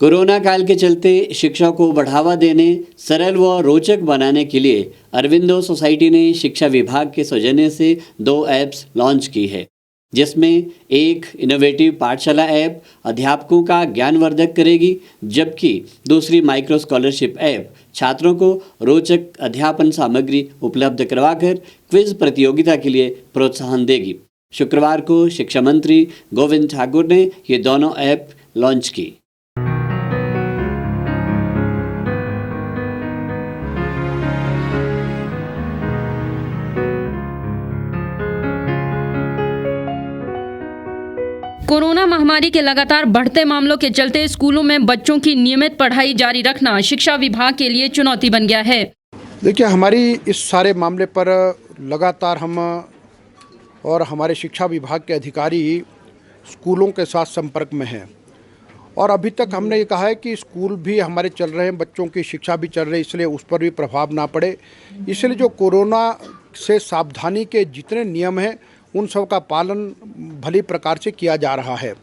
Corona काल के चलते शिक्षा को बढ़ावा देने, सरल व रोचक बनाने के लिए अरविंदो सोसाइटी ने शिक्षा विभाग के सौजन्य से 2 ऐप्स लॉन्च की है, जिसमें एक इनोवेटिव पाठशाला ऐप अध्यापकों का ज्ञानवर्धक करेगी, जबकि दूसरी माइक्रो स्कॉलरशिप ऐप छात्रों को रोचक अध्यापन सामग्री उपलब्ध करवाकर क्विज प्रतियोगिता के लिए प्रोत्साहन देगी। शुक्रवार को शिक्षा मंत्री गोविंद ठाकुर ने ये दोनों ऐप लॉन्च की। कोरोना महामारी के लगातार बढ़ते मामलों के चलते स्कूलों में बच्चों की नियमित पढ़ाई जारी रखना शिक्षा विभाग के लिए चुनौती बन गया है। देखिए, हमारी इस सारे मामले पर लगातार हम और हमारे शिक्षा विभाग के अधिकारी स्कूलों के साथ संपर्क में हैं और अभी तक हमने ये कहा है कि स्कूल भी हमारे चल रहे हैं, बच्चों की शिक्षा भी चल रही है, इसलिए उस पर भी प्रभाव ना पड़े। इसलिए जो कोरोना से सावधानी के जितने नियम हैं उन सब का पालन भली प्रकार से किया जा रहा है।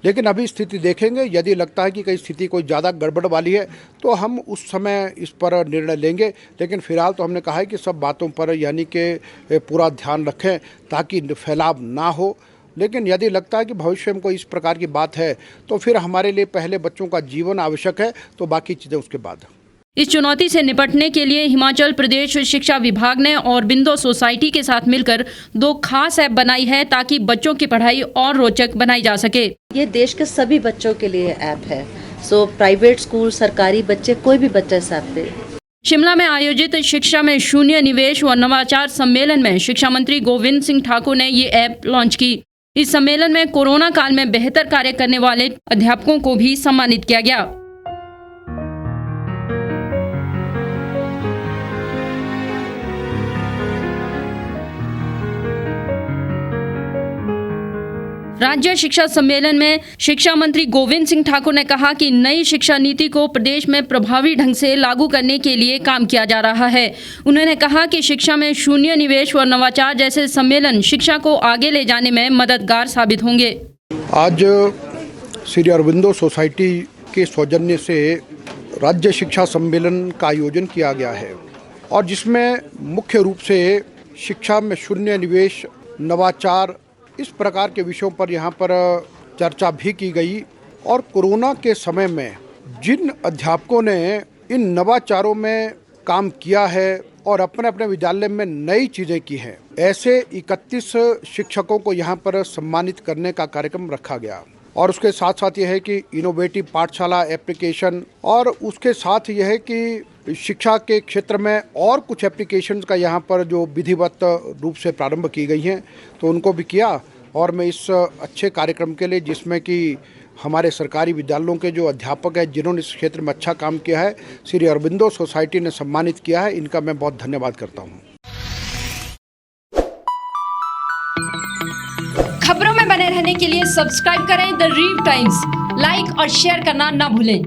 लेकिन अभी स्थिति देखेंगे, यदि लगता है कि कहीं स्थिति कोई ज़्यादा गड़बड़ वाली है तो हम उस समय इस पर निर्णय लेंगे। लेकिन फिलहाल तो हमने कहा है कि सब बातों पर यानी कि पूरा ध्यान रखें ताकि फैलाव ना हो। लेकिन यदि लगता है कि भविष्य में कोई इस प्रकार की बात है तो फिर हमारे लिए पहले बच्चों का जीवन आवश्यक है, तो बाकी चीज़ें उसके बाद। इस चुनौती से निपटने के लिए हिमाचल प्रदेश शिक्षा विभाग ने अरविंदो सोसाइटी के साथ मिलकर 2 खास ऐप बनाई है ताकि बच्चों की पढ़ाई और रोचक बनाई जा सके। ये देश के सभी बच्चों के लिए ऐप है, सो प्राइवेट स्कूल, सरकारी बच्चे, कोई भी बच्चा इस ऐप पे। शिमला में आयोजित शिक्षा में शून्य निवेश व नवाचार सम्मेलन में शिक्षा मंत्री गोविंद सिंह ठाकुर ने ये ऐप लॉन्च की। इस सम्मेलन में कोरोना काल में बेहतर कार्य करने वाले अध्यापकों को भी सम्मानित किया गया। राज्य शिक्षा सम्मेलन में शिक्षा मंत्री गोविंद सिंह ठाकुर ने कहा कि नई शिक्षा नीति को प्रदेश में प्रभावी ढंग से लागू करने के लिए काम किया जा रहा है। उन्होंने कहा कि शिक्षा में शून्य निवेश व नवाचार जैसे सम्मेलन शिक्षा को आगे ले जाने में मददगार साबित होंगे। आज श्री अरविंदो सोसाइटी के सौजन्य से राज्य शिक्षा सम्मेलन का आयोजन किया गया है और जिसमें मुख्य रूप से शिक्षा में शून्य निवेश, नवाचार, इस प्रकार के विषयों पर यहाँ पर चर्चा भी की गई। और कोरोना के समय में जिन अध्यापकों ने इन नवाचारों में काम किया है और अपने अपने विद्यालय में नई चीज़ें की हैं, ऐसे 31 शिक्षकों को यहाँ पर सम्मानित करने का कार्यक्रम रखा गया। और उसके साथ साथ यह है कि इनोवेटिव पाठशाला एप्लीकेशन, और उसके साथ यह है कि शिक्षा के क्षेत्र में और कुछ एप्लीकेशंस का यहाँ पर जो विधिवत रूप से प्रारंभ की गई हैं तो उनको भी किया। और मैं इस अच्छे कार्यक्रम के लिए, जिसमें कि हमारे सरकारी विद्यालयों के जो अध्यापक हैं जिन्होंने इस क्षेत्र में अच्छा काम किया है, श्री अरविंदो सोसाइटी ने सम्मानित किया है, इनका मैं बहुत धन्यवाद करता हूँ। खबरों में बने रहने के लिए सब्सक्राइब करें द रीव टाइम्स, लाइक और शेयर करना ना भूलें।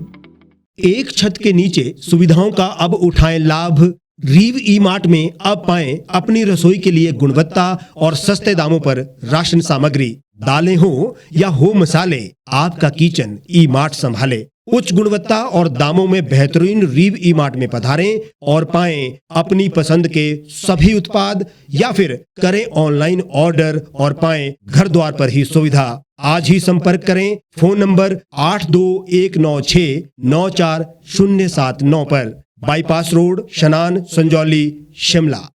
एक छत के नीचे सुविधाओं का अब उठाएं लाभ। रीव ई मार्ट में अब पाएं अपनी रसोई के लिए गुणवत्ता और सस्ते दामों पर राशन सामग्री। दालें हो या हो मसाले, आपका किचन ई मार्ट संभाले। उच्च गुणवत्ता और दामों में बेहतरीन रीव ई मार्ट में पधारें और पाएं अपनी पसंद के सभी उत्पाद, या फिर करें ऑनलाइन ऑर्डर और पाएं घर द्वार पर ही सुविधा। आज ही संपर्क करें फोन नंबर 8219694079 पर, बाईपास रोड, शनान, संजौली, शिमला।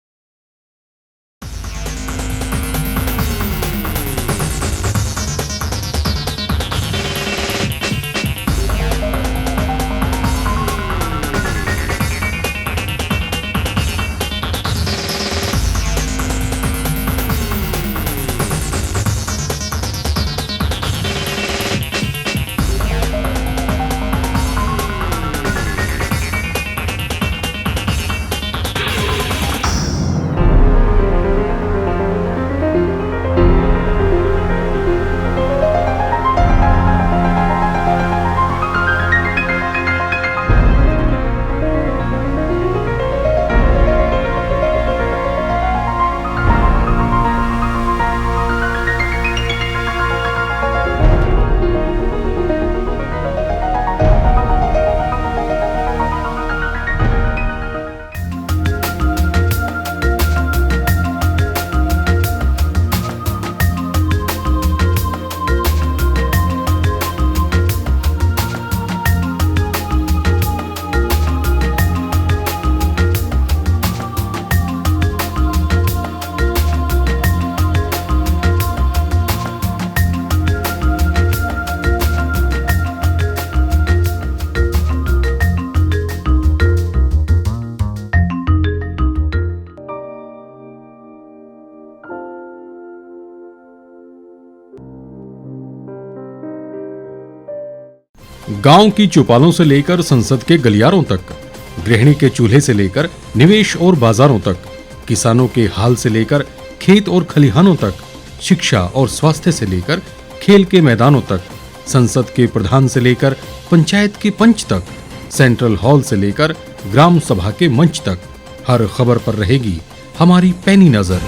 गांव की चौपालों से लेकर संसद के गलियारों तक, गृहिणी के चूल्हे से लेकर निवेश और बाजारों तक, किसानों के हाल से लेकर खेत और खलिहानों तक, शिक्षा और स्वास्थ्य से लेकर खेल के मैदानों तक, संसद के प्रधान से लेकर पंचायत के पंच तक, सेंट्रल हॉल से लेकर ग्राम सभा के मंच तक, हर खबर पर रहेगी हमारी पैनी नजर।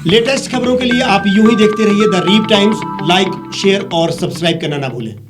लेटेस्ट खबरों के लिए आप यूं ही देखते रहिए the Reap Times. Like, share और सब्सक्राइब करना ना भूलें।